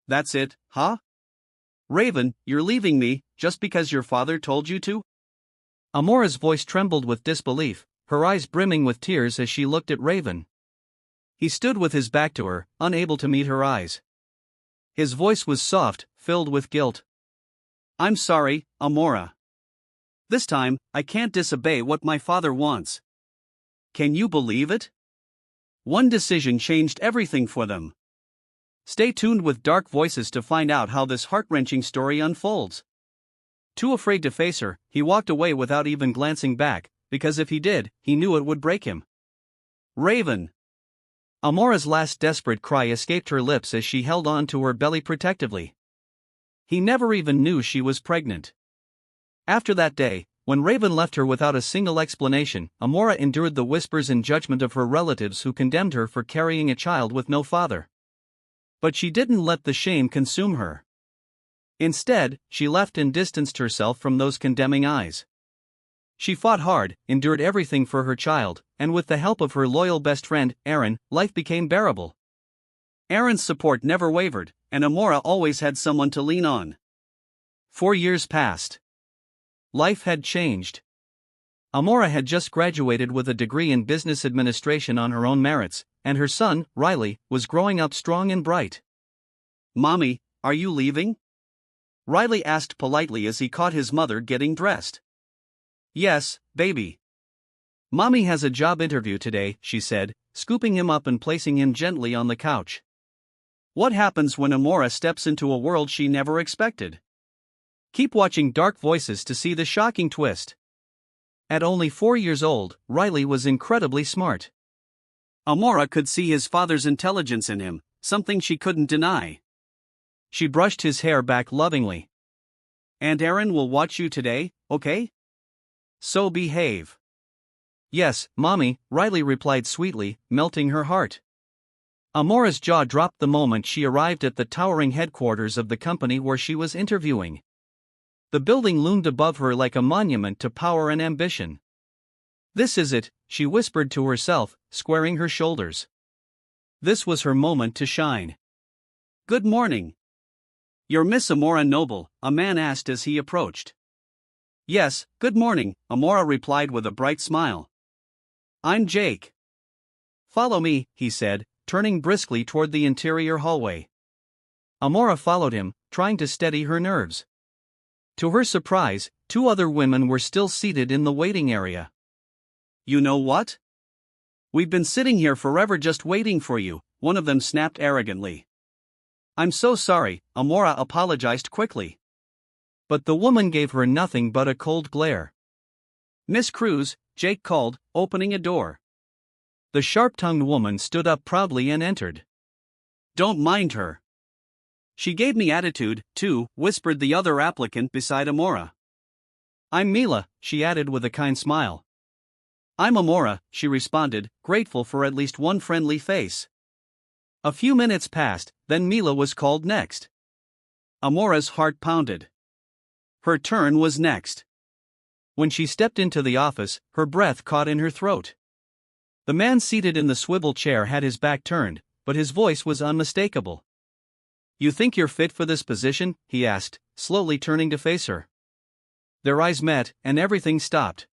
That's it, huh? Raven, you're leaving me, just because your father told you to? Amora's voice trembled with disbelief, her eyes brimming with tears as she looked at Raven. He stood with his back to her, unable to meet her eyes. His voice was soft, filled with guilt. I'm sorry, Amora. This time, I can't disobey what my father wants. Can you believe it? One decision changed everything for them. Stay tuned with Dark Voices to find out how this heart-wrenching story unfolds. Too afraid to face her, he walked away without even glancing back, because if he did, he knew it would break him. Raven! Amora's last desperate cry escaped her lips as she held on to her belly protectively. He never even knew she was pregnant. After that day, when Raven left her without a single explanation, Amora endured the whispers and judgment of her relatives who condemned her for carrying a child with no father. But she didn't let the shame consume her. Instead, she left and distanced herself from those condemning eyes. She fought hard, endured everything for her child, and with the help of her loyal best friend, Aaron, life became bearable. Aaron's support never wavered, and Amora always had someone to lean on. 4 years passed. Life had changed. Amora had just graduated with a degree in business administration on her own merits, and her son, Riley, was growing up strong and bright. Mommy, are you leaving? Riley asked politely as he caught his mother getting dressed. Yes, baby. Mommy has a job interview today, she said, scooping him up and placing him gently on the couch. What happens when Amora steps into a world she never expected? Keep watching Dark Voices to see the shocking twist. At only 4 years old, Riley was incredibly smart. Amora could see his father's intelligence in him, something she couldn't deny. She brushed his hair back lovingly. And Aaron will watch you today, okay? So behave. Yes, Mommy, Riley replied sweetly, melting her heart. Amora's jaw dropped the moment she arrived at the towering headquarters of the company where she was interviewing. The building loomed above her like a monument to power and ambition. This is it, she whispered to herself, squaring her shoulders. This was her moment to shine. Good morning. You're Miss Amora Noble, a man asked as he approached. Yes, good morning, Amora replied with a bright smile. I'm Jake. Follow me, he said, turning briskly toward the interior hallway. Amora followed him, trying to steady her nerves. To her surprise, 2 other women were still seated in the waiting area. You know what? We've been sitting here forever just waiting for you, one of them snapped arrogantly. I'm so sorry, Amora apologized quickly. But the woman gave her nothing but a cold glare. Miss Cruz, Jake called, opening a door. The sharp-tongued woman stood up proudly and entered. Don't mind her. She gave me attitude, too, whispered the other applicant beside Amora. I'm Mila, she added with a kind smile. I'm Amora, she responded, grateful for at least one friendly face. A few minutes passed, then Mila was called next. Amora's heart pounded. Her turn was next. When she stepped into the office, her breath caught in her throat. The man seated in the swivel chair had his back turned, but his voice was unmistakable. You think you're fit for this position? He asked, slowly turning to face her. Their eyes met, and everything stopped.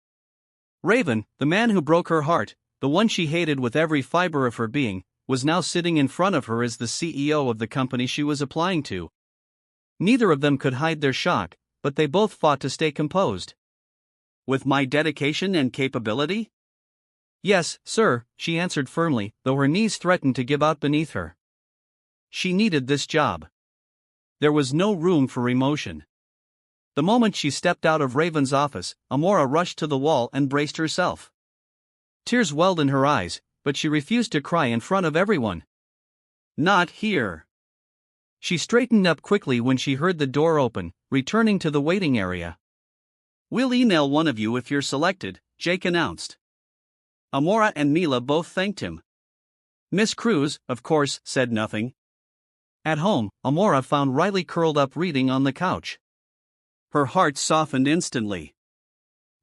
Raven, the man who broke her heart, the one she hated with every fiber of her being, was now sitting in front of her as the CEO of the company she was applying to. Neither of them could hide their shock, but they both fought to stay composed. With my dedication and capability? Yes, sir, she answered firmly, though her knees threatened to give out beneath her. She needed this job. There was no room for emotion. The moment she stepped out of Raven's office, Amora rushed to the wall and braced herself. Tears welled in her eyes, but she refused to cry in front of everyone. Not here. She straightened up quickly when she heard the door open, returning to the waiting area. We'll email one of you if you're selected, Jake announced. Amora and Mila both thanked him. Miss Cruz, of course, said nothing. At home, Amora found Riley curled up reading on the couch. Her heart softened instantly.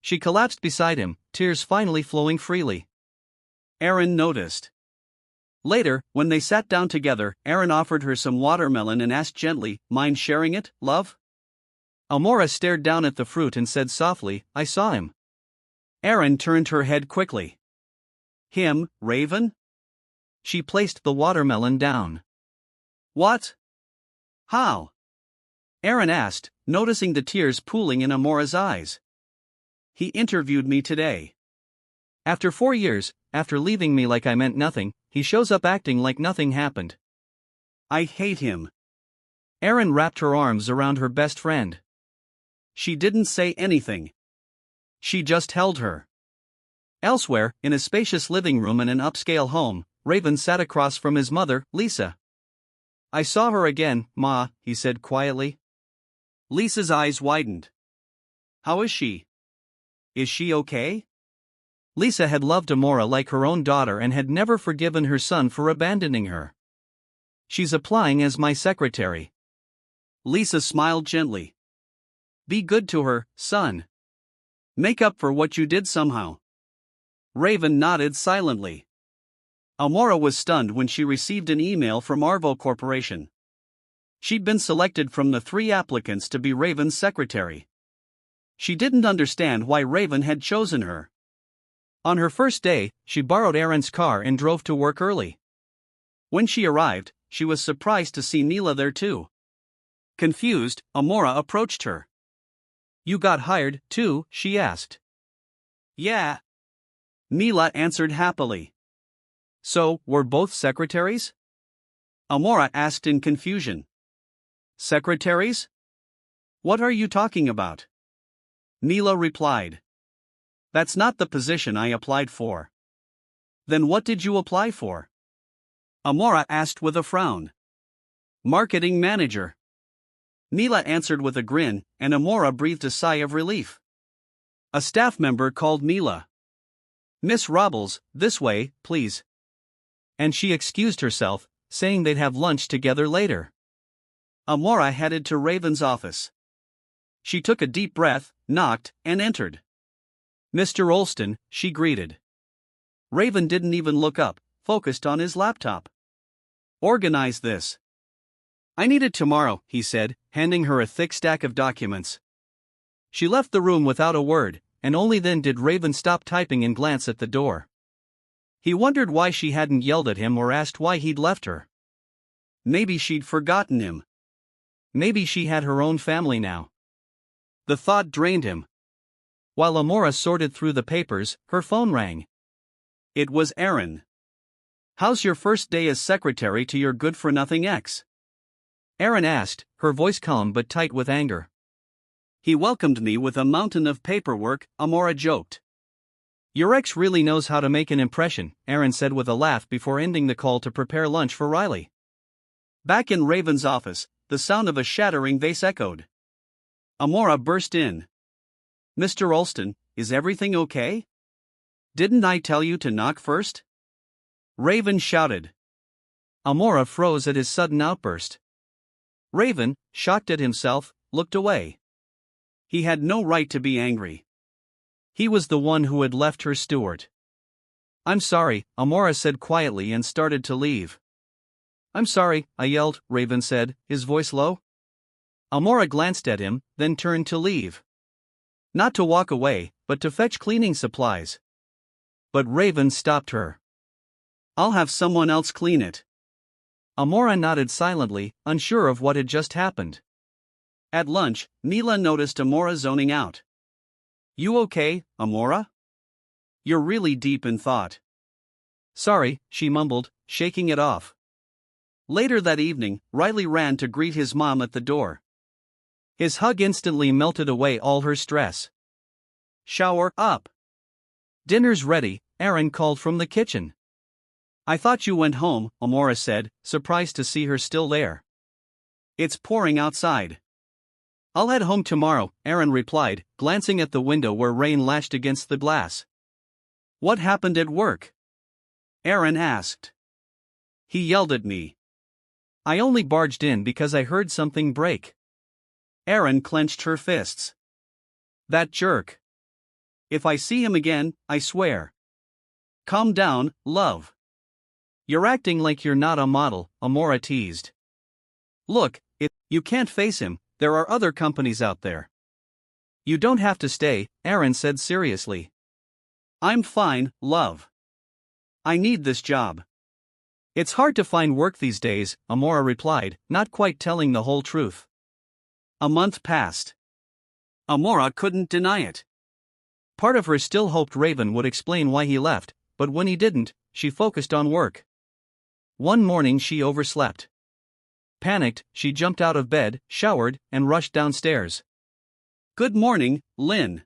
She collapsed beside him, tears finally flowing freely. Aaron noticed. Later, when they sat down together, Aaron offered her some watermelon and asked gently, "Mind sharing it, love?" Amora stared down at the fruit and said softly, "I saw him." Aaron turned her head quickly. "Him, Raven?" She placed the watermelon down. "What? How?" Aaron asked, noticing the tears pooling in Amora's eyes. "He interviewed me today. After 4 years, after leaving me like I meant nothing, he shows up acting like nothing happened. I hate him." Aaron wrapped her arms around her best friend. She didn't say anything. She just held her. Elsewhere, in a spacious living room in an upscale home, Raven sat across from his mother, Lisa. "I saw her again, Ma," he said quietly. Lisa's eyes widened. "How is she? Is she okay?" Lisa had loved Amora like her own daughter and had never forgiven her son for abandoning her. "She's applying as my secretary." Lisa smiled gently. "Be good to her, son. Make up for what you did somehow." Raven nodded silently. Amora was stunned when she received an email from Arvo Corporation. She'd been selected from the 3 applicants to be Raven's secretary. She didn't understand why Raven had chosen her. On her first day, she borrowed Aaron's car and drove to work early. When she arrived, she was surprised to see Neela there too. Confused, Amora approached her. "You got hired, too?" she asked. "Yeah," Neela answered happily. "So, we're both secretaries?" Amora asked in confusion. "Secretaries? What are you talking about?" Neela replied. "That's not the position I applied for." "Then what did you apply for?" Amora asked with a frown. "Marketing manager." Neela answered with a grin, and Amora breathed a sigh of relief. A staff member called Neela. "Miss Robles, this way, please." And she excused herself, saying they'd have lunch together later. Amora headed to Raven's office. She took a deep breath, knocked, and entered. "Mr. Olston," she greeted. Raven didn't even look up, focused on his laptop. "Organize this." "I need it tomorrow," he said, handing her a thick stack of documents. She left the room without a word, and only then did Raven stop typing and glance at the door. He wondered why she hadn't yelled at him or asked why he'd left her. Maybe she'd forgotten him. Maybe she had her own family now. The thought drained him. While Amora sorted through the papers, her phone rang. It was Aaron. "How's your first day as secretary to your good-for-nothing ex?" Aaron asked, her voice calm but tight with anger. "He welcomed me with a mountain of paperwork," Amora joked. "Your ex really knows how to make an impression," Aaron said with a laugh before ending the call to prepare lunch for Riley. Back in Raven's office, the sound of a shattering vase echoed. Amora burst in. "Mr. Olston, is everything okay? Didn't I tell you to knock first?" Raven shouted. Amora froze at his sudden outburst. Raven, shocked at himself, looked away. He had no right to be angry. He was the one who had left her Stuart. "I'm sorry," Amora said quietly and started to leave. "I'm sorry," I yelled, Raven said, his voice low. Amora glanced at him, then turned to leave. Not to walk away, but to fetch cleaning supplies. But Raven stopped her. "I'll have someone else clean it." Amora nodded silently, unsure of what had just happened. At lunch, Neela noticed Amora zoning out. "You okay, Amora? You're really deep in thought." "Sorry," she mumbled, shaking it off. Later that evening, Riley ran to greet his mom at the door. His hug instantly melted away all her stress. "Shower up. Dinner's ready," Aaron called from the kitchen. "I thought you went home," Amora said, surprised to see her still there. "It's pouring outside." "I'll head home tomorrow," Aaron replied, glancing at the window where rain lashed against the glass. "What happened at work?" Aaron asked. "He yelled at me. I only barged in because I heard something break." Aaron clenched her fists. "That jerk. If I see him again, I swear." "Calm down, love. You're acting like you're not a model, Amora teased. Look, if you can't face him, there are other companies out there. You don't have to stay, Aaron said seriously. I'm fine, love. I need this job. It's hard to find work these days, Amora replied, not quite telling the whole truth. A month passed. Amora couldn't deny it. Part of her still hoped Raven would explain why he left, but when he didn't, she focused on work. One morning she overslept. Panicked, she jumped out of bed, showered, and rushed downstairs. Good morning, Lynn.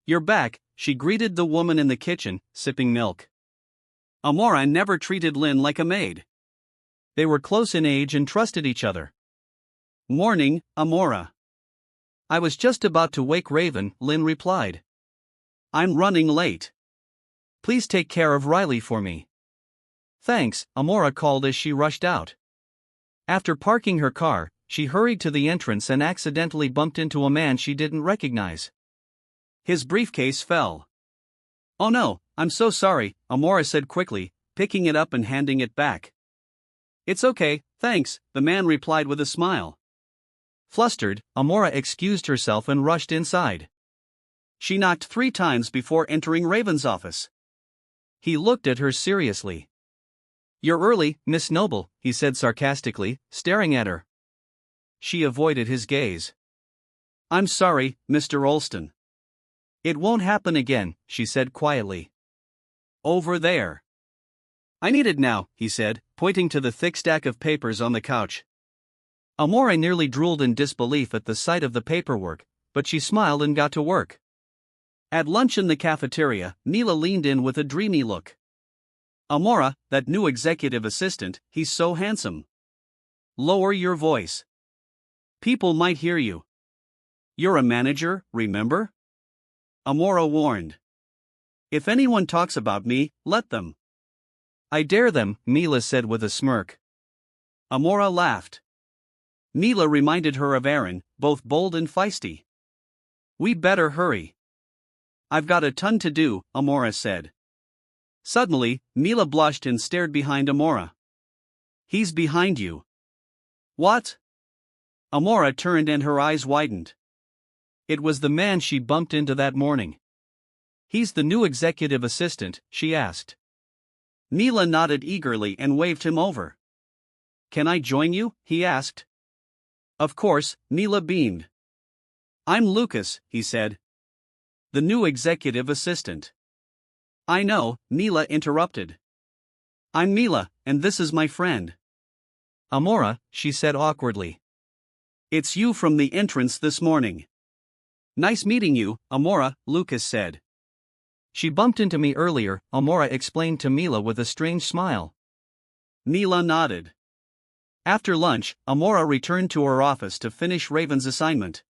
You're back, she greeted the woman in the kitchen, sipping milk. Amora never treated Lynn like a maid. They were close in age and trusted each other. Morning, Amora. I was just about to wake Raven, Lynn replied. I'm running late. Please take care of Riley for me. Thanks, Amora called as she rushed out. After parking her car, she hurried to the entrance and accidentally bumped into a man she didn't recognize. His briefcase fell. Oh no, I'm so sorry, Amora said quickly, picking it up and handing it back. It's okay, thanks, the man replied with a smile. Flustered, Amora excused herself and rushed inside. She knocked 3 times before entering Raven's office. He looked at her seriously. You're early, Miss Noble, he said sarcastically, staring at her. She avoided his gaze. I'm sorry, Mr. Olston. It won't happen again, she said quietly. Over there. I need it now, he said, pointing to the thick stack of papers on the couch. Amora nearly drooled in disbelief at the sight of the paperwork, but she smiled and got to work. At lunch in the cafeteria, Mila leaned in with a dreamy look. Amora, that new executive assistant, he's so handsome. Lower your voice. People might hear you. You're a manager, remember? Amora warned. If anyone talks about me, let them. I dare them, Mila said with a smirk. Amora laughed. Mila reminded her of Aaron, both bold and feisty. We better hurry. I've got a ton to do, Amora said. Suddenly, Mila blushed and stared behind Amora. He's behind you. What? Amora turned and her eyes widened. It was the man she bumped into that morning. He's the new executive assistant, she asked. Mila nodded eagerly and waved him over. Can I join you? He asked. Of course, Mila beamed. I'm Lucas, he said. The new executive assistant. I know, Mila interrupted. I'm Mila, and this is my friend. Amora, she said awkwardly. It's you from the entrance this morning. Nice meeting you, Amora, Lucas said. She bumped into me earlier, Amora explained to Mila with a strange smile. Mila nodded. After lunch, Amora returned to her office to finish Raven's assignment.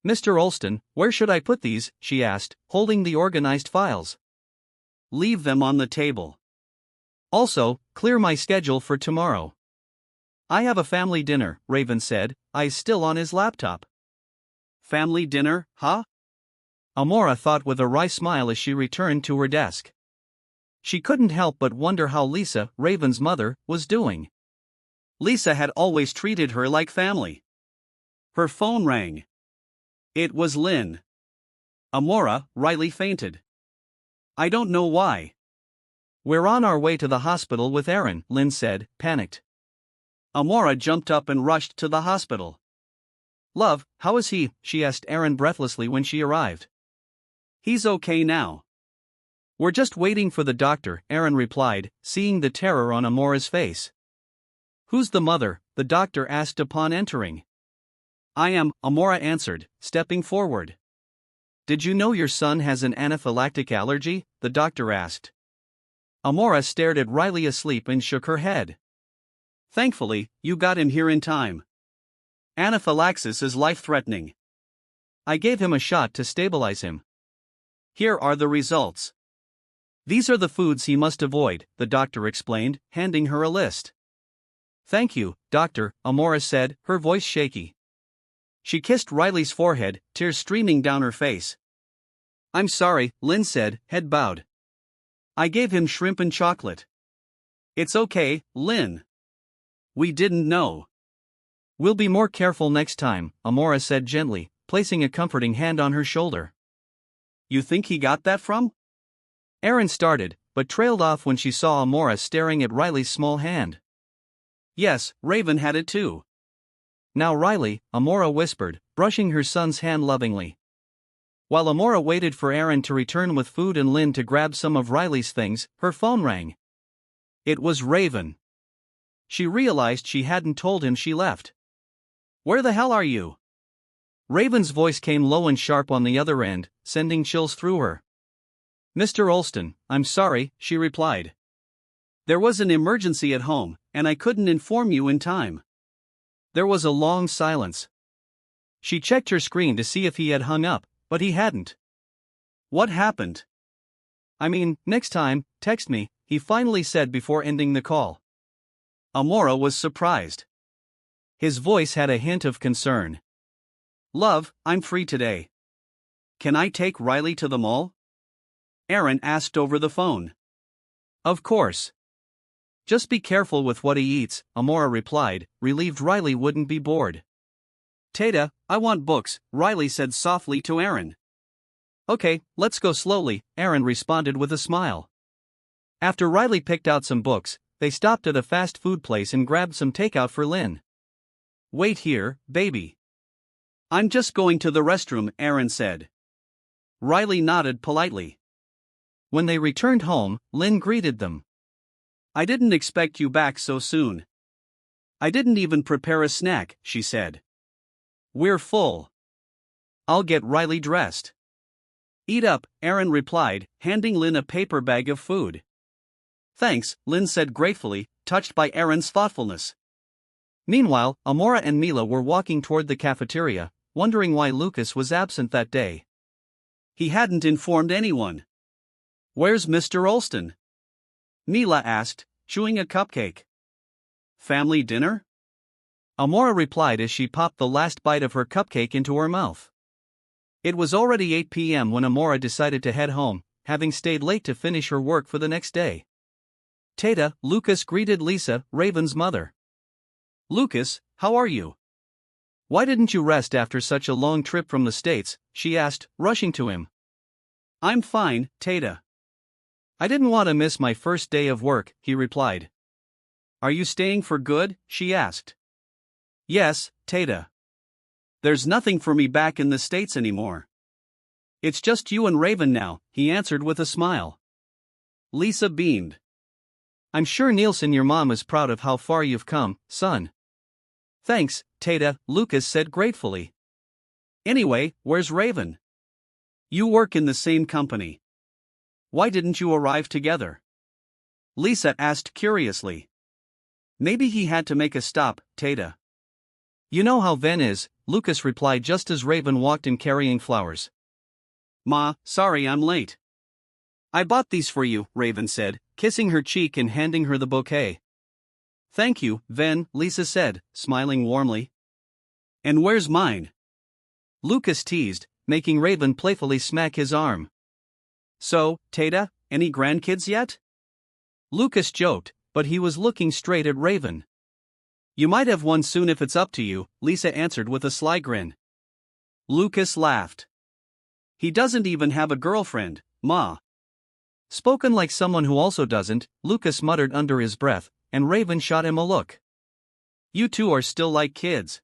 Mr. Olston, where should I put these? She asked, holding the organized files. Leave them on the table. Also, clear my schedule for tomorrow. I have a family dinner, Raven said, eyes still on his laptop. Family dinner, huh? Amora thought with a wry smile as she returned to her desk. She couldn't help but wonder how Lisa, Raven's mother, was doing. Lisa had always treated her like family. Her phone rang. It was Lynn. Amora, Riley fainted. I don't know why. We're on our way to the hospital with Aaron, Lynn said, panicked. Amora jumped up and rushed to the hospital. Love, how is he? She asked Aaron breathlessly when she arrived. He's okay now. We're just waiting for the doctor, Aaron replied, seeing the terror on Amora's face. Who's the mother? The doctor asked upon entering. I am, Amora answered, stepping forward. Did you know your son has an anaphylactic allergy? The doctor asked. Amora stared at Riley asleep and shook her head. Thankfully, you got him here in time. Anaphylaxis is life-threatening. I gave him a shot to stabilize him. Here are the results. These are the foods he must avoid, the doctor explained, handing her a list. Thank you, doctor, Amora said, her voice shaky. She kissed Riley's forehead, tears streaming down her face. I'm sorry, Lynn said, head bowed. I gave him shrimp and chocolate. It's okay, Lynn. We didn't know. We'll be more careful next time, Amora said gently, placing a comforting hand on her shoulder. You think he got that from? Erin started, but trailed off when she saw Amora staring at Riley's small hand. Yes, Raven had it too. Now Riley, Amora whispered, brushing her son's hand lovingly. While Amora waited for Erin to return with food and Lynn to grab some of Riley's things, her phone rang. It was Raven. She realized she hadn't told him she left. Where the hell are you? Raven's voice came low and sharp on the other end, sending chills through her. Mr. Olston, I'm sorry, she replied. There was an emergency at home, and I couldn't inform you in time. There was a long silence. She checked her screen to see if he had hung up, but he hadn't. What happened? I mean, next time, text me, he finally said before ending the call. Amora was surprised. His voice had a hint of concern. Love, I'm free today. Can I take Riley to the mall? Erin asked over the phone. Of course. Just be careful with what he eats, Amora replied, relieved Riley wouldn't be bored. Tata, I want books, Riley said softly to Erin. Okay, let's go slowly, Erin responded with a smile. After Riley picked out some books, they stopped at a fast food place and grabbed some takeout for Lynn. Wait here, baby. I'm just going to the restroom, Erin said. Riley nodded politely. When they returned home, Lynn greeted them. I didn't expect you back so soon. I didn't even prepare a snack, she said. We're full. I'll get Riley dressed. Eat up, Erin replied, handing Lynn a paper bag of food. Thanks, Lynn said gratefully, touched by Erin's thoughtfulness. Meanwhile, Amora and Mila were walking toward the cafeteria, wondering why Lucas was absent that day. He hadn't informed anyone. Where's Mr. Olston? Mila asked, chewing a cupcake. Family dinner? Amora replied as she popped the last bite of her cupcake into her mouth. It was already 8 p.m. when Amora decided to head home, having stayed late to finish her work for the next day. Tata, Lucas greeted Lisa, Raven's mother. Lucas, how are you? Why didn't you rest after such a long trip from the States? She asked, rushing to him. I'm fine, Tata. I didn't want to miss my first day of work, he replied. Are you staying for good? She asked. Yes, Tata. There's nothing for me back in the States anymore. It's just you and Raven now, he answered with a smile. Lisa beamed. I'm sure Nielsen, your mom, is proud of how far you've come, son. Thanks, Tata, Lucas said gratefully. Anyway, where's Raven? You work in the same company. Why didn't you arrive together? Lisa asked curiously. Maybe he had to make a stop, Tata. You know how Ven is, Lucas replied just as Raven walked in carrying flowers. Ma, sorry I'm late. I bought these for you, Raven said, kissing her cheek and handing her the bouquet. Thank you, Ven, Lisa said, smiling warmly. And where's mine? Lucas teased, making Raven playfully smack his arm. So, Tata, any grandkids yet? Lucas joked, but he was looking straight at Raven. You might have one soon if it's up to you, Lisa answered with a sly grin. Lucas laughed. He doesn't even have a girlfriend, Ma. Spoken like someone who also doesn't, Lucas muttered under his breath, and Raven shot him a look. You two are still like kids.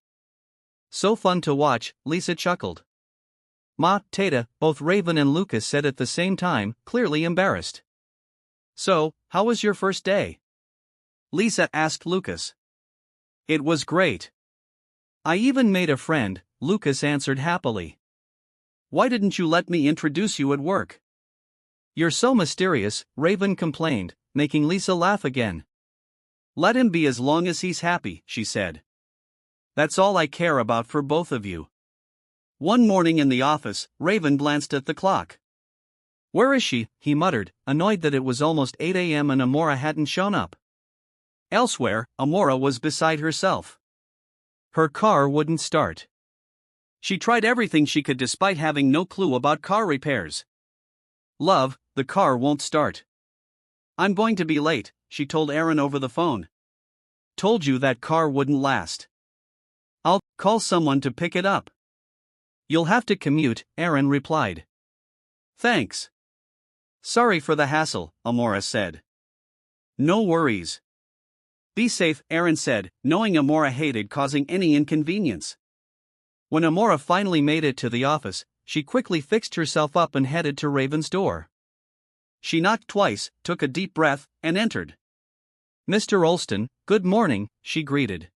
So fun to watch, Lisa chuckled. Ma, Tata, both Raven and Lucas said at the same time, clearly embarrassed. So, how was your first day? Lisa asked Lucas. It was great. I even made a friend, Lucas answered happily. Why didn't you let me introduce you at work? You're so mysterious, Raven complained, making Lisa laugh again. Let him be as long as he's happy, she said. That's all I care about for both of you. One morning in the office, Raven glanced at the clock. Where is she? He muttered, annoyed that it was almost 8 a.m. and Amora hadn't shown up. Elsewhere, Amora was beside herself. Her car wouldn't start. She tried everything she could despite having no clue about car repairs. Love, the car won't start. I'm going to be late, she told Aaron over the phone. Told you that car wouldn't last. I'll call someone to pick it up. You'll have to commute, Aaron replied. Thanks. Sorry for the hassle, Amora said. No worries. Be safe, Aaron said, knowing Amora hated causing any inconvenience. When Amora finally made it to the office, she quickly fixed herself up and headed to Raven's door. She knocked twice, took a deep breath, and entered. Mr. Olston, good morning, she greeted.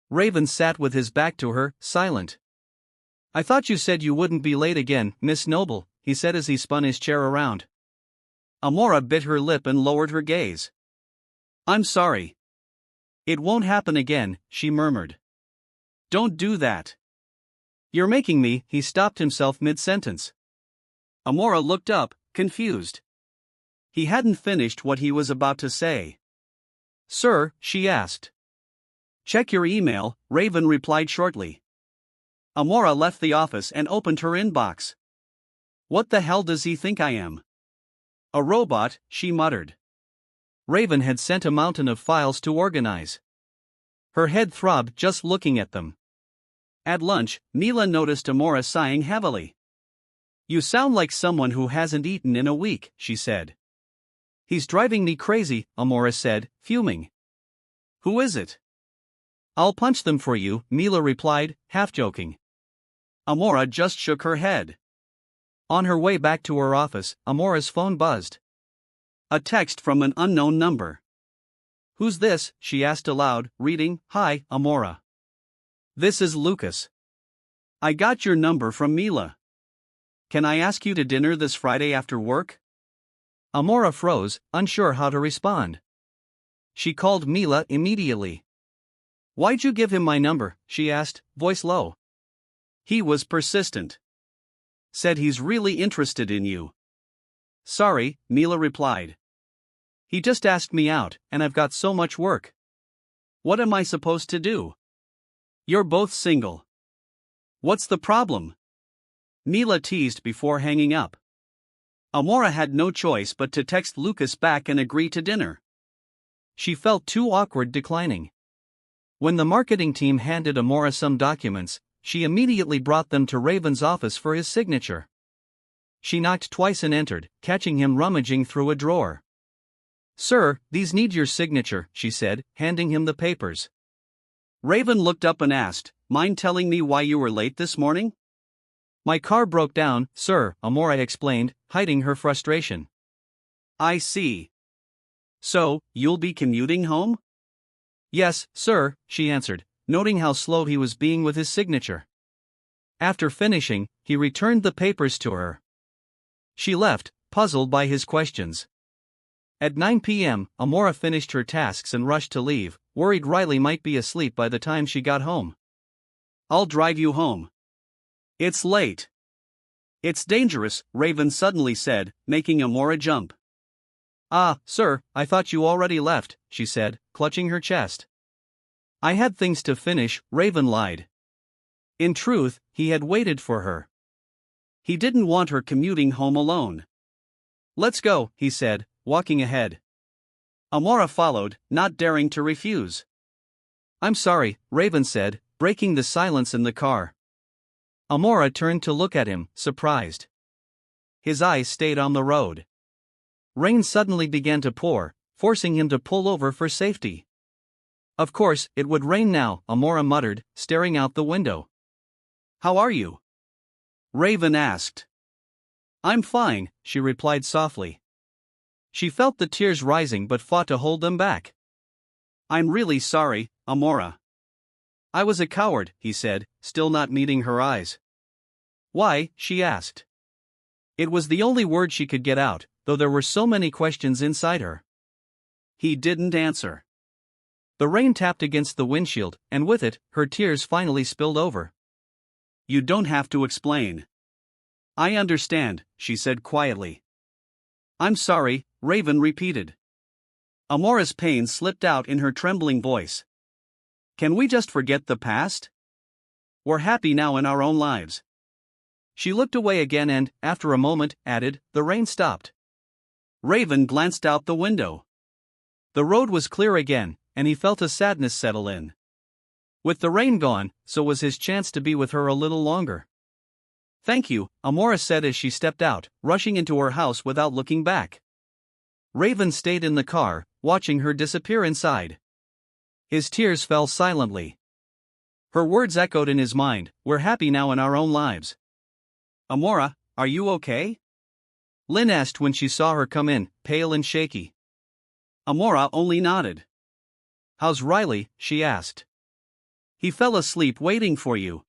Raven sat with his back to her, silent. I thought you said you wouldn't be late again, Miss Noble, he said as he spun his chair around. Amora bit her lip and lowered her gaze. I'm sorry. It won't happen again, she murmured. Don't do that. You're making me, he stopped himself mid-sentence. Amora looked up, confused. He hadn't finished what he was about to say. Sir, she asked. Check your email, Raven replied shortly. Amora left the office and opened her inbox. What the hell does he think I am? A robot, she muttered. Raven had sent a mountain of files to organize. Her head throbbed just looking at them. At lunch, Mila noticed Amora sighing heavily. You sound like someone who hasn't eaten in a week, she said. He's driving me crazy, Amora said, fuming. Who is it? I'll punch them for you, Mila replied, half joking. Amora just shook her head. On her way back to her office, Amora's phone buzzed. A text from an unknown number. Who's this? She asked aloud, reading, Hi, Amora. This is Lucas. I got your number from Mila. Can I ask you to dinner this Friday after work? Amora froze, unsure how to respond. She called Mila immediately. Why'd you give him my number? She asked, voice low. He was persistent. Said he's really interested in you. Sorry, Mila replied. He just asked me out, and I've got so much work. What am I supposed to do? You're both single. What's the problem? Mila teased before hanging up. Amora had no choice but to text Lucas back and agree to dinner. She felt too awkward declining. When the marketing team handed Amora some documents, she immediately brought them to Raven's office for his signature. She knocked twice and entered, catching him rummaging through a drawer. Sir, these need your signature, she said, handing him the papers. Raven looked up and asked, Mind telling me why you were late this morning? My car broke down, sir, Amora explained, hiding her frustration. I see. So, you'll be commuting home? Yes, sir, she answered, noting how slow he was being with his signature. After finishing, he returned the papers to her. She left, puzzled by his questions. At 9 p.m., Amora finished her tasks and rushed to leave, worried Riley might be asleep by the time she got home. I'll drive you home. It's late. It's dangerous, Raven suddenly said, making Amora jump. Ah, sir, I thought you already left, she said, clutching her chest. I had things to finish, Raven lied. In truth, he had waited for her. He didn't want her commuting home alone. Let's go, he said, walking ahead. Amora followed, not daring to refuse. I'm sorry, Raven said, breaking the silence in the car. Amora turned to look at him, surprised. His eyes stayed on the road. Rain suddenly began to pour, forcing him to pull over for safety. Of course, it would rain now, Amora muttered, staring out the window. How are you? Raven asked. I'm fine, she replied softly. She felt the tears rising but fought to hold them back. I'm really sorry, Amora. I was a coward, he said, still not meeting her eyes. Why? She asked. It was the only word she could get out, though there were so many questions inside her. He didn't answer. The rain tapped against the windshield, and with it, her tears finally spilled over. You don't have to explain. I understand, she said quietly. I'm sorry, Raven repeated. Amora's pain slipped out in her trembling voice. Can we just forget the past? We're happy now in our own lives. She looked away again and, after a moment, added, the rain stopped. Raven glanced out the window. The road was clear again, and he felt a sadness settle in. With the rain gone, so was his chance to be with her a little longer. Thank you, Amora said as she stepped out, rushing into her house without looking back. Raven stayed in the car, watching her disappear inside. His tears fell silently. Her words echoed in his mind, "We're happy now in our own lives." Amora, are you okay? Lynn asked when she saw her come in, pale and shaky. Amora only nodded. How's Riley? She asked. He fell asleep waiting for you.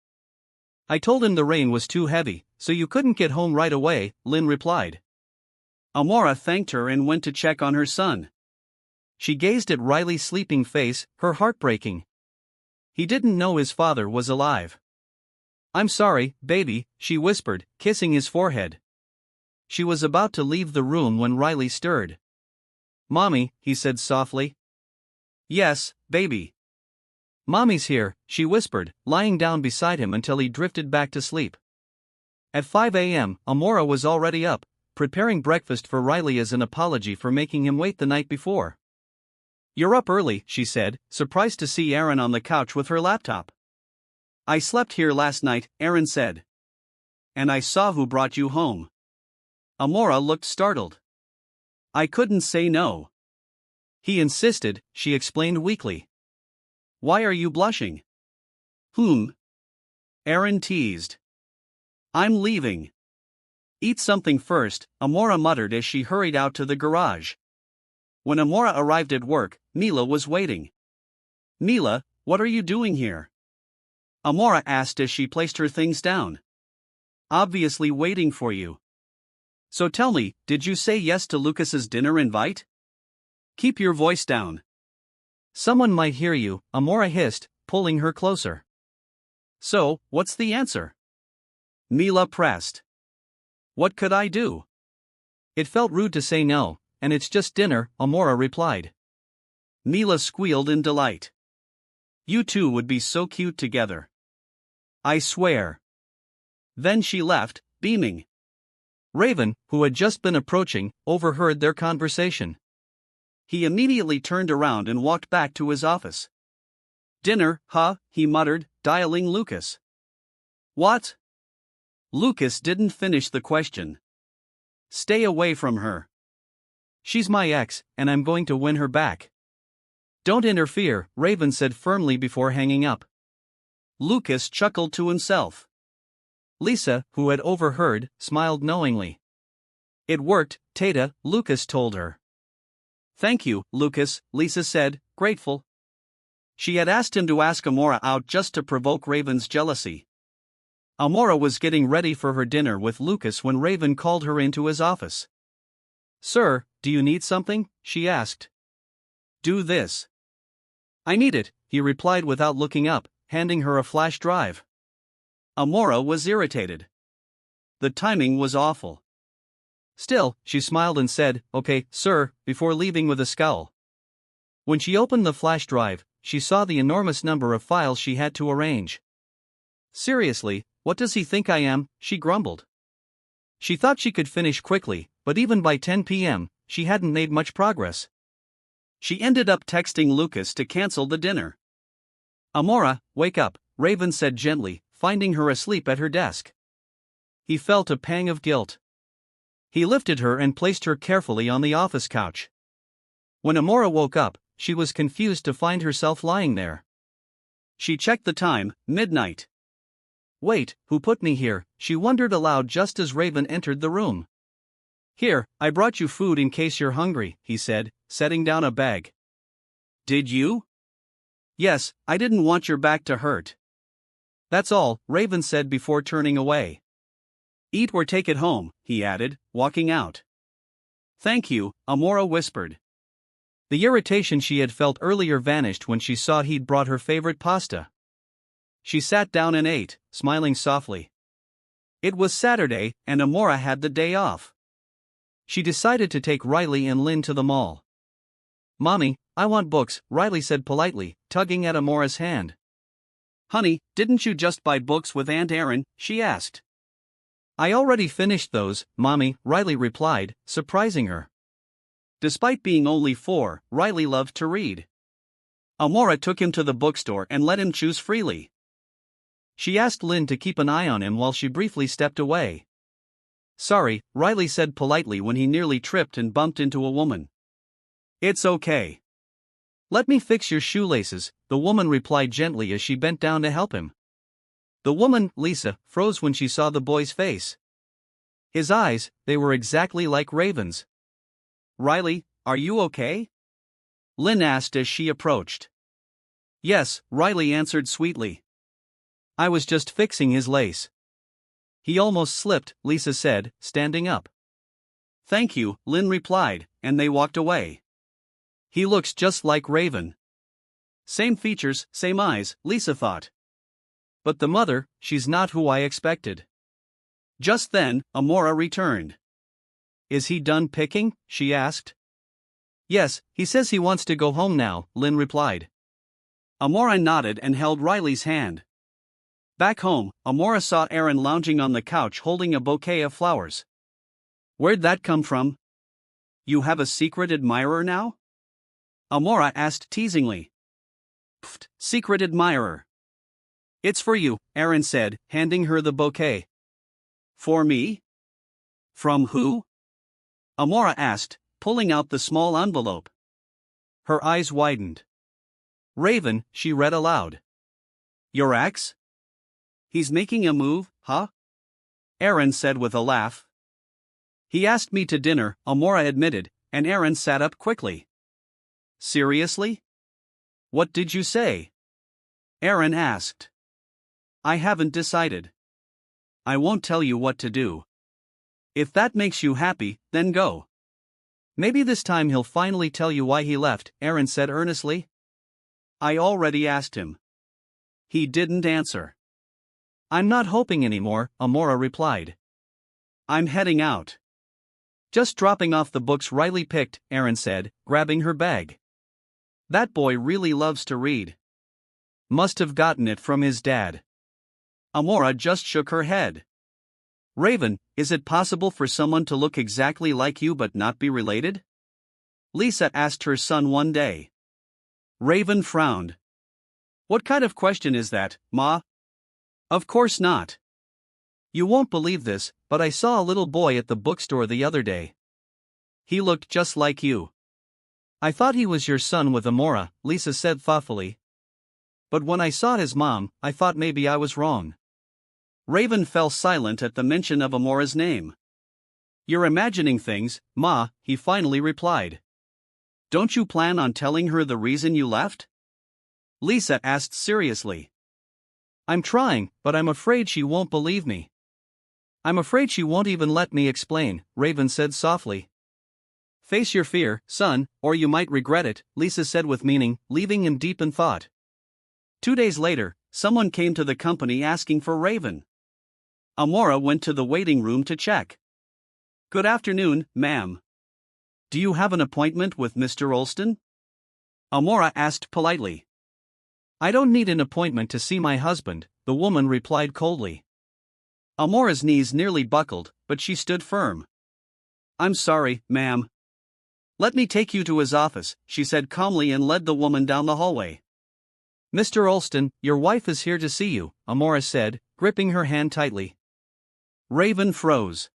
I told him the rain was too heavy, so you couldn't get home right away, Lynn replied. Amora thanked her and went to check on her son. She gazed at Riley's sleeping face, her heart breaking. He didn't know his father was alive. I'm sorry, baby, she whispered, kissing his forehead. She was about to leave the room when Riley stirred. Mommy, he said softly. Yes, baby. Mommy's here, she whispered, lying down beside him until he drifted back to sleep. At 5 a.m., Amora was already up, preparing breakfast for Riley as an apology for making him wait the night before. You're up early, she said, surprised to see Erin on the couch with her laptop. I slept here last night, Erin said. And I saw who brought you home. Amora looked startled. I couldn't say no. He insisted, she explained weakly. Why are you blushing? Erin teased. I'm leaving. Eat something first, Amora muttered as she hurried out to the garage. When Amora arrived at work, Mila was waiting. Mila, what are you doing here? Amora asked as she placed her things down. Obviously waiting for you. So tell me, did you say yes to Lucas's dinner invite? Keep your voice down. Someone might hear you, Amora hissed, pulling her closer. So, what's the answer? Mila pressed. What could I do? It felt rude to say no, and it's just dinner, Amora replied. Mila squealed in delight. You two would be so cute together. I swear. Then she left, beaming. Raven, who had just been approaching, overheard their conversation. He immediately turned around and walked back to his office. Dinner, huh? He muttered, dialing Lucas. What? Lucas didn't finish the question. Stay away from her. She's my ex, and I'm going to win her back. Don't interfere, Raven said firmly before hanging up. Lucas chuckled to himself. Lisa, who had overheard, smiled knowingly. It worked, Tata, Lucas told her. Thank you, Lucas, Lisa said, grateful. She had asked him to ask Amora out just to provoke Raven's jealousy. Amora was getting ready for her dinner with Lucas when Raven called her into his office. Sir, do you need something? She asked. Do this. I need it, he replied without looking up, handing her a flash drive. Amora was irritated. The timing was awful. Still, she smiled and said, okay, sir, before leaving with a scowl. When she opened the flash drive, she saw the enormous number of files she had to arrange. Seriously, what does he think I am? She grumbled. She thought she could finish quickly, but even by 10 p.m., she hadn't made much progress. She ended up texting Lucas to cancel the dinner. Amora, wake up, Raven said gently, finding her asleep at her desk. He felt a pang of guilt. He lifted her and placed her carefully on the office couch. When Amora woke up, she was confused to find herself lying there. She checked the time, midnight. Wait, who put me here? She wondered aloud just as Raven entered the room. Here, I brought you food in case you're hungry, he said, setting down a bag. Did you? Yes, I didn't want your back to hurt. That's all, Raven said before turning away. Eat or take it home, he added, walking out. Thank you, Amora whispered. The irritation she had felt earlier vanished when she saw he'd brought her favorite pasta. She sat down and ate, smiling softly. It was Saturday, and Amora had the day off. She decided to take Riley and Lynn to the mall. Mommy, I want books, Riley said politely, tugging at Amora's hand. Honey, didn't you just buy books with Aunt Erin? She asked. I already finished those, Mommy, Riley replied, surprising her. Despite being only 4, Riley loved to read. Amora took him to the bookstore and let him choose freely. She asked Lynn to keep an eye on him while she briefly stepped away. "Sorry," Riley said politely when he nearly tripped and bumped into a woman. "It's okay. Let me fix your shoelaces," the woman replied gently as she bent down to help him. The woman, Lisa, froze when she saw the boy's face. His eyes, they were exactly like Raven's. "Riley, are you okay?" Lynn asked as she approached. "Yes," Riley answered sweetly. "I was just fixing his lace." "He almost slipped," Lisa said, standing up. "Thank you," Lynn replied, and they walked away. "He looks just like Raven." Same features, same eyes, Lisa thought. But the mother, she's not who I expected. Just then, Amora returned. "Is he done picking?" she asked. "Yes, he says he wants to go home now," Lynn replied. Amora nodded and held Riley's hand. Back home, Amora saw Aaron lounging on the couch holding a bouquet of flowers. "Where'd that come from? You have a secret admirer now?" Amora asked teasingly. "Pfft, secret admirer. It's for you," Aaron said, handing her the bouquet. "For me? From who?" Amora asked, pulling out the small envelope. Her eyes widened. "Raven," she read aloud. "Your ex? He's making a move, huh?" Aaron said with a laugh. "He asked me to dinner," Amora admitted, and Aaron sat up quickly. "Seriously? What did you say?" Aaron asked. "I haven't decided. I won't tell you what to do. If that makes you happy, then go." "Maybe this time he'll finally tell you why he left," Aaron said earnestly. "I already asked him. He didn't answer." "I'm not hoping anymore," Amora replied. "I'm heading out." "Just dropping off the books Riley picked," Aaron said, grabbing her bag. "That boy really loves to read. Must have gotten it from his dad." Amora just shook her head. "Raven, is it possible for someone to look exactly like you but not be related?" Lisa asked her son one day. Raven frowned. "What kind of question is that, Ma?" "Of course not. You won't believe this, but I saw a little boy at the bookstore the other day. He looked just like you." "I thought he was your son with Amora," Lisa said thoughtfully. "But when I saw his mom, I thought maybe I was wrong." Raven fell silent at the mention of Amora's name. "You're imagining things, Ma," he finally replied. "Don't you plan on telling her the reason you left?" Lisa asked seriously. "I'm trying, but I'm afraid she won't believe me." "I'm afraid she won't even let me explain," Raven said softly. "Face your fear, son, or you might regret it," Lisa said with meaning, leaving him deep in thought. 2 days later, someone came to the company asking for Raven. Amora went to the waiting room to check. "Good afternoon, ma'am. Do you have an appointment with Mr. Olston?" Amora asked politely. "I don't need an appointment to see my husband," the woman replied coldly. Amora's knees nearly buckled, but she stood firm. "I'm sorry, ma'am. Let me take you to his office," she said calmly and led the woman down the hallway. "Mr. Olston, your wife is here to see you," Amora said, gripping her hand tightly. Raven froze.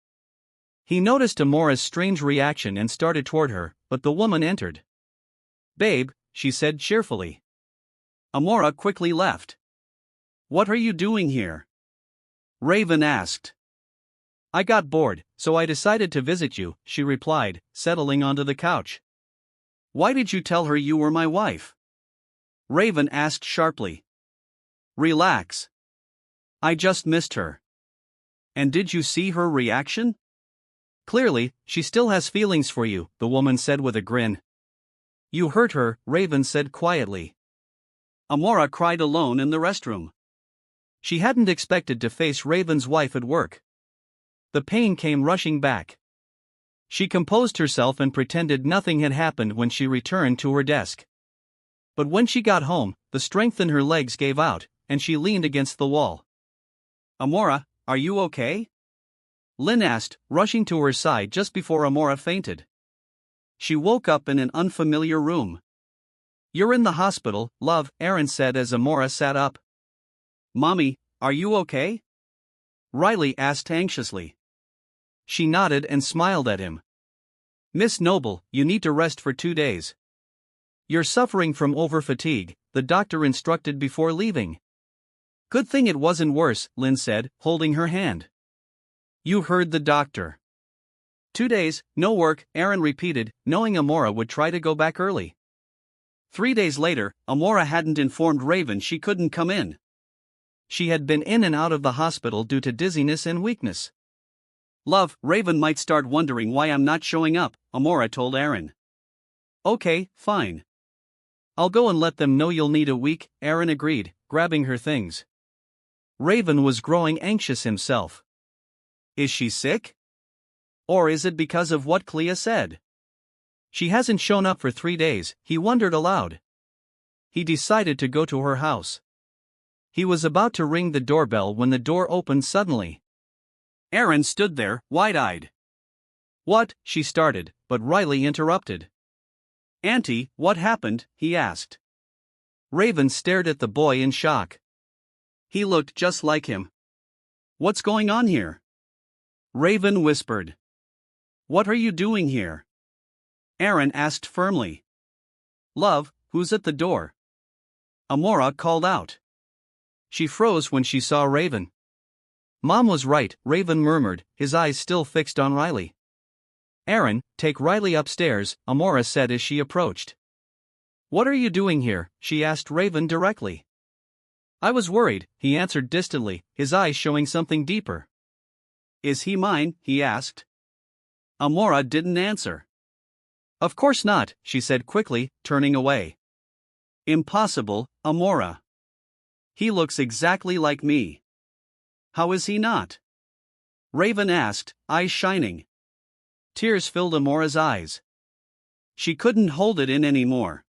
He noticed Amora's strange reaction and started toward her, but the woman entered. "Babe," she said cheerfully. Amora quickly left. "What are you doing here?" Raven asked. "I got bored, so I decided to visit you," she replied, settling onto the couch. "Why did you tell her you were my wife?" Raven asked sharply. "Relax. I just missed her." "And did you see her reaction?" "Clearly, she still has feelings for you," the woman said with a grin. "You hurt her," Raven said quietly. Amora cried alone in the restroom. She hadn't expected to face Raven's wife at work. The pain came rushing back. She composed herself and pretended nothing had happened when she returned to her desk. But when she got home, the strength in her legs gave out, and she leaned against the wall. "Amora, are you okay?" Lynn asked, rushing to her side just before Amora fainted. She woke up in an unfamiliar room. "You're in the hospital, love," Aaron said as Amora sat up. "Mommy, are you okay?" Riley asked anxiously. She nodded and smiled at him. "Miss Noble, you need to rest for 2 days. You're suffering from overfatigue," the doctor instructed before leaving. "Good thing it wasn't worse," Lynn said, holding her hand. "You heard the doctor." 2 days, no work, Aaron repeated, knowing Amora would try to go back early. 3 days later, Amora hadn't informed Raven she couldn't come in. She had been in and out of the hospital due to dizziness and weakness. "Love, Raven might start wondering why I'm not showing up," Amora told Aaron. "Okay, fine. I'll go and let them know you'll need a week," Aaron agreed, grabbing her things. Raven was growing anxious himself. Is she sick? Or is it because of what Clea said? She hasn't shown up for 3 days, he wondered aloud. He decided to go to her house. He was about to ring the doorbell when the door opened suddenly. Aaron stood there, wide-eyed. "What?" she started, but Riley interrupted. "Auntie, what happened?" he asked. Raven stared at the boy in shock. He looked just like him. "What's going on here?" Raven whispered. "What are you doing here?" Aaron asked firmly. "Love, who's at the door?" Amora called out. She froze when she saw Raven. "Mom was right," Raven murmured, his eyes still fixed on Riley. "Aaron, take Riley upstairs," Amora said as she approached. "What are you doing here?" she asked Raven directly. "I was worried," he answered distantly, his eyes showing something deeper. "Is he mine?" he asked. Amora didn't answer. "Of course not," she said quickly, turning away. "Impossible, Amora. He looks exactly like me." "How is he not?" Raven asked, eyes shining. Tears filled Amora's eyes. She couldn't hold it in anymore.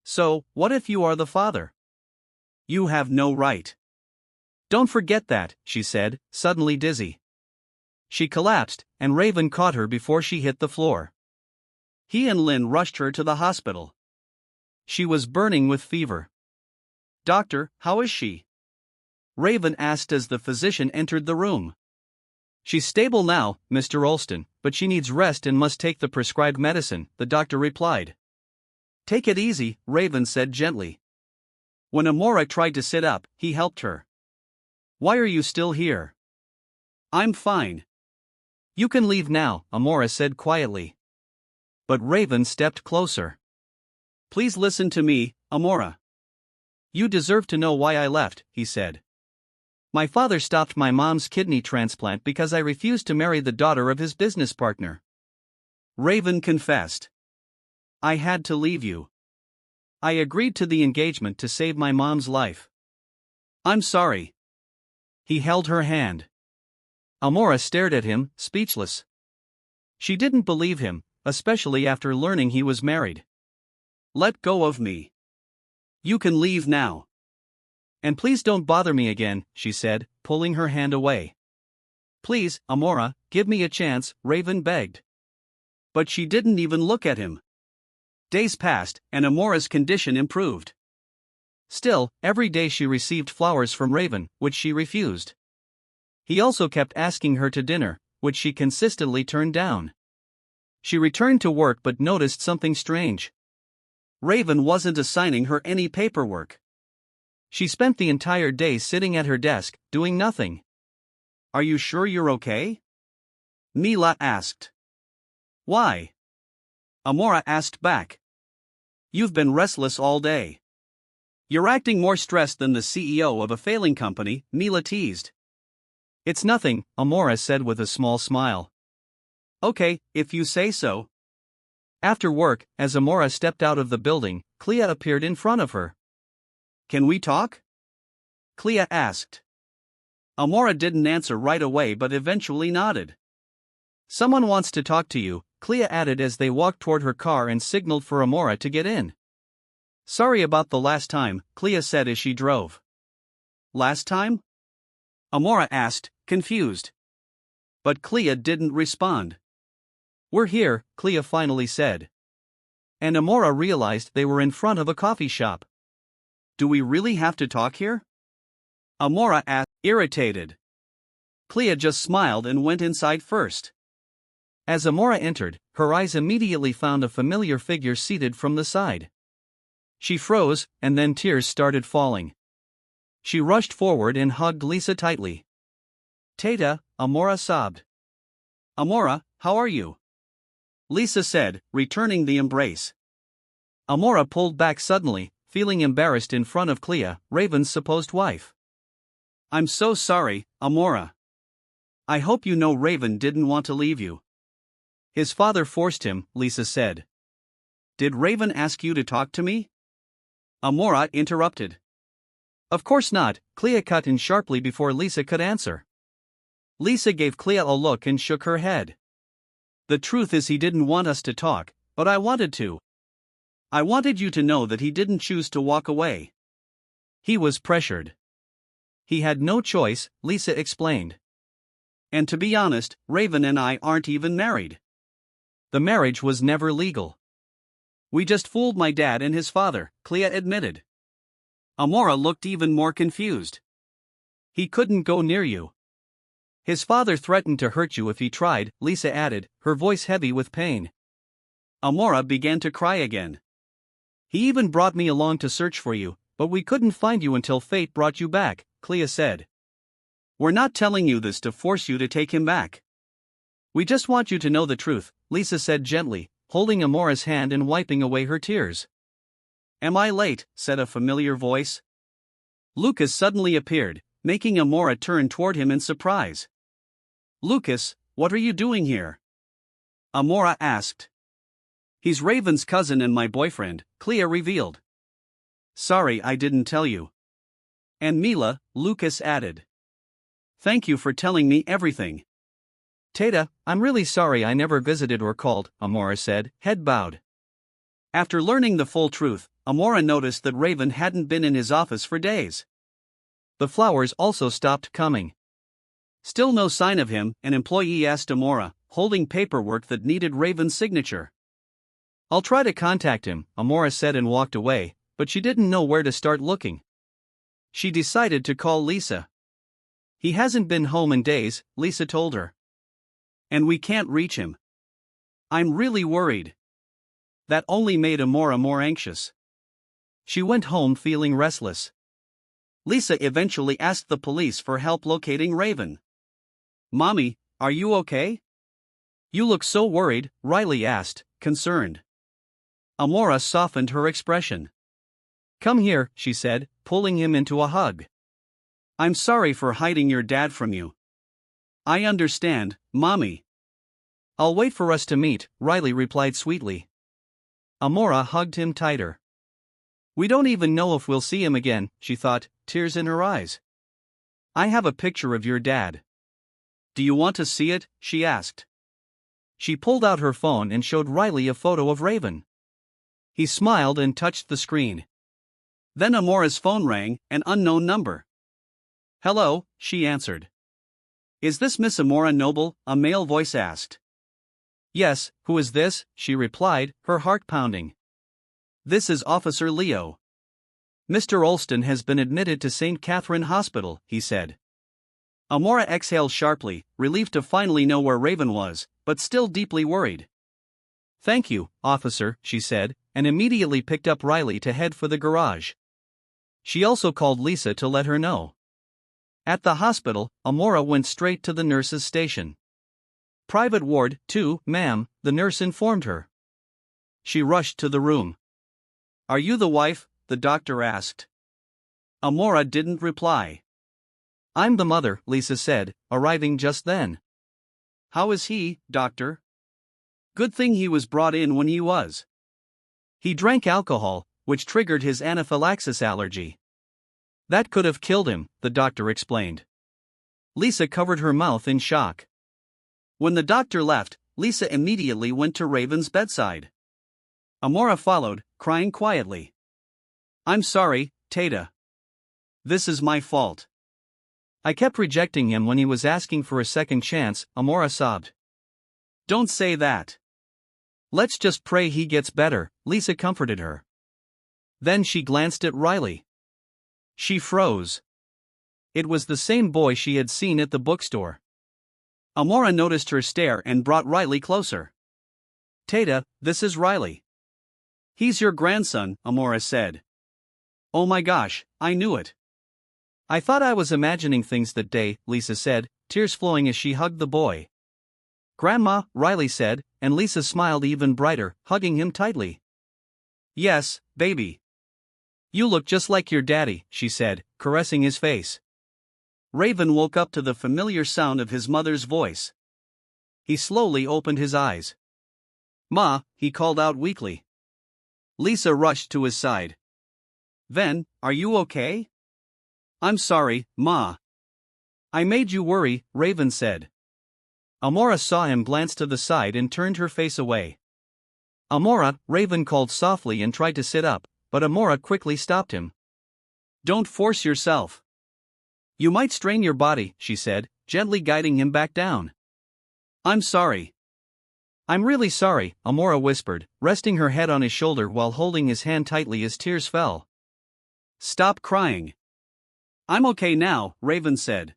"So, what if you are the father?" "You have no right." "Don't forget that," she said, suddenly dizzy. She collapsed, and Raven caught her before she hit the floor. He and Lynn rushed her to the hospital. She was burning with fever. "Doctor, how is she?" Raven asked as the physician entered the room. "She's stable now, Mr. Olston, but she needs rest and must take the prescribed medicine," the doctor replied. "Take it easy," Raven said gently. When Amora tried to sit up, he helped her. "Why are you still here?" "I'm fine." "You can leave now," Amora said quietly. But Raven stepped closer. "Please listen to me, Amora." "You deserve to know why I left," he said. "My father stopped my mom's kidney transplant because I refused to marry the daughter of his business partner." Raven confessed. "I had to leave you. I agreed to the engagement to save my mom's life. I'm sorry." He held her hand. Amora stared at him, speechless. She didn't believe him, especially after learning he was married. "Let go of me. You can leave now." "And please don't bother me again," she said, pulling her hand away. "Please, Amora, give me a chance," Raven begged. But she didn't even look at him. Days passed, and Amora's condition improved. Still, every day she received flowers from Raven, which she refused. He also kept asking her to dinner, which she consistently turned down. She returned to work but noticed something strange. Raven wasn't assigning her any paperwork. She spent the entire day sitting at her desk, doing nothing. "Are you sure you're okay?" Mila asked. "Why?" Amora asked back. "You've been restless all day. You're acting more stressed than the CEO of a failing company," Mila teased. "It's nothing," Amora said with a small smile. "Okay, if you say so." After work, as Amora stepped out of the building, Clea appeared in front of her. "Can we talk?" Clea asked. Amora didn't answer right away but eventually nodded. "Someone wants to talk to you," Clea added as they walked toward her car and signaled for Amora to get in. "Sorry about the last time," Clea said as she drove. "Last time?" Amora asked, confused. But Clea didn't respond. We're here, Clea finally said. And Amora realized they were in front of a coffee shop. Do we really have to talk here? Amora asked, irritated. Clea just smiled and went inside first. As Amora entered, her eyes immediately found a familiar figure seated from the side. She froze, and then tears started falling. She rushed forward and hugged Lisa tightly. Tata, Amora sobbed. Amora, how are you? Lisa said, returning the embrace. Amora pulled back suddenly, feeling embarrassed in front of Clea, Raven's supposed wife. I'm so sorry, Amora. I hope you know Raven didn't want to leave you. His father forced him, Lisa said. Did Raven ask you to talk to me? Amora interrupted. Of course not, Clea cut in sharply before Lisa could answer. Lisa gave Clea a look and shook her head. The truth is he didn't want us to talk, but I wanted to. I wanted you to know that he didn't choose to walk away. He was pressured. He had no choice, Lisa explained. And to be honest, Raven and I aren't even married. The marriage was never legal. We just fooled my dad and his father, Clea admitted. Amora looked even more confused. He couldn't go near you. His father threatened to hurt you if he tried, Lisa added, her voice heavy with pain. Amora began to cry again. He even brought me along to search for you, but we couldn't find you until fate brought you back, Clea said. We're not telling you this to force you to take him back. We just want you to know the truth, Lisa said gently, holding Amora's hand and wiping away her tears. Am I late? Said a familiar voice. Lucas suddenly appeared, making Amora turn toward him in surprise. Lucas, what are you doing here? Amora asked. He's Raven's cousin and my boyfriend, Clea revealed. Sorry I didn't tell you. And Mila, Lucas added. Thank you for telling me everything. Tata, I'm really sorry I never visited or called, Amora said, head bowed. After learning the full truth, Amora noticed that Raven hadn't been in his office for days. The flowers also stopped coming. Still no sign of him, an employee asked Amora, holding paperwork that needed Raven's signature. I'll try to contact him, Amora said and walked away, but she didn't know where to start looking. She decided to call Lisa. He hasn't been home in days, Lisa told her. And we can't reach him. I'm really worried. That only made Amora more anxious. She went home feeling restless. Lisa eventually asked the police for help locating Raven. Mommy, are you okay? You look so worried, Riley asked, concerned. Amora softened her expression. Come here, she said, pulling him into a hug. I'm sorry for hiding your dad from you. I understand, Mommy. I'll wait for us to meet, Riley replied sweetly. Amora hugged him tighter. We don't even know if we'll see him again, she thought, tears in her eyes. I have a picture of your dad. Do you want to see it? She asked. She pulled out her phone and showed Riley a photo of Raven. He smiled and touched the screen. Then Amora's phone rang, an unknown number. Hello, she answered. Is this Miss Amora Noble? A male voice asked. Yes, who is this? She replied, her heart pounding. This is Officer Leo. Mr. Olston has been admitted to St. Catherine Hospital, he said. Amora exhaled sharply, relieved to finally know where Raven was, but still deeply worried. Thank you, officer, she said, and immediately picked up Riley to head for the garage. She also called Lisa to let her know. At the hospital, Amora went straight to the nurse's station. Private ward 2, ma'am, the nurse informed her. She rushed to the room. Are you the wife? The doctor asked. Amora didn't reply. I'm the mother, Lisa said, arriving just then. How is he, doctor? Good thing he was brought in when he was. He drank alcohol, which triggered his anaphylaxis allergy. That could have killed him, the doctor explained. Lisa covered her mouth in shock. When the doctor left, Lisa immediately went to Raven's bedside. Amora followed, crying quietly. I'm sorry, Tata. This is my fault. I kept rejecting him when he was asking for a second chance, Amora sobbed. Don't say that. Let's just pray he gets better, Lisa comforted her. Then she glanced at Riley. She froze. It was the same boy she had seen at the bookstore. Amora noticed her stare and brought Riley closer. Tata, this is Riley. He's your grandson, Amora said. Oh my gosh, I knew it. I thought I was imagining things that day, Lisa said, tears flowing as she hugged the boy. Grandma, Riley said, and Lisa smiled even brighter, hugging him tightly. Yes, baby. You look just like your daddy, she said, caressing his face. Raven woke up to the familiar sound of his mother's voice. He slowly opened his eyes. Ma, he called out weakly. Lisa rushed to his side. Ven, are you okay? I'm sorry, Ma. I made you worry, Raven said. Amora saw him glance to the side and turned her face away. Amora, Raven called softly and tried to sit up, but Amora quickly stopped him. Don't force yourself. You might strain your body, she said, gently guiding him back down. I'm sorry. I'm really sorry, Amora whispered, resting her head on his shoulder while holding his hand tightly as tears fell. Stop crying. I'm okay now, Raven said.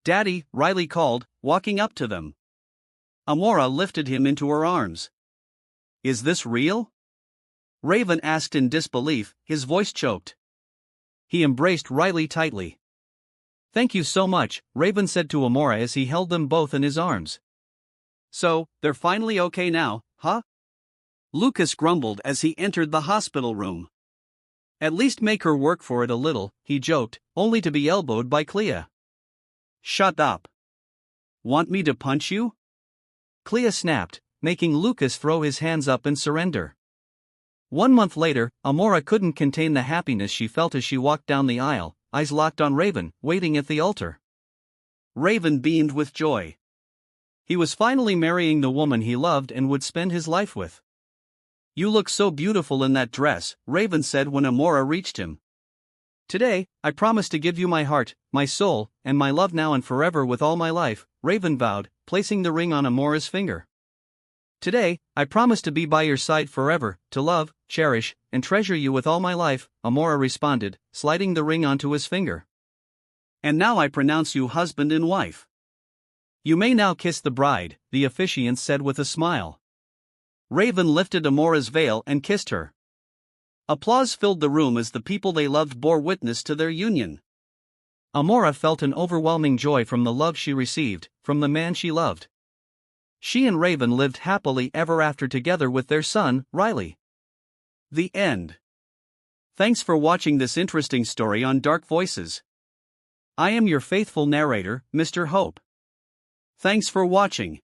Daddy, Riley called, walking up to them. Amora lifted him into her arms. Is this real? Raven asked in disbelief, his voice choked. He embraced Riley tightly. Thank you so much, Raven said to Amora as he held them both in his arms. So, they're finally okay now, huh? Lucas grumbled as he entered the hospital room. At least make her work for it a little, he joked, only to be elbowed by Clea. Shut up. Want me to punch you? Clea snapped, making Lucas throw his hands up in surrender. 1 month later, Amora couldn't contain the happiness she felt as she walked down the aisle, eyes locked on Raven, waiting at the altar. Raven beamed with joy. He was finally marrying the woman he loved and would spend his life with. You look so beautiful in that dress, Raven said when Amora reached him. Today, I promise to give you my heart, my soul, and my love now and forever with all my life, Raven vowed, placing the ring on Amora's finger. Today, I promise to be by your side forever, to love, cherish, and treasure you with all my life, Amora responded, sliding the ring onto his finger. And now I pronounce you husband and wife. You may now kiss the bride, the officiant said with a smile. Raven lifted Amora's veil and kissed her. Applause filled the room as the people they loved bore witness to their union. Amora felt an overwhelming joy from the love she received, from the man she loved. She and Raven lived happily ever after together with their son, Riley. The end. Thanks for watching this interesting story on Dark Voices. I am your faithful narrator, Mr. Hope. Thanks for watching.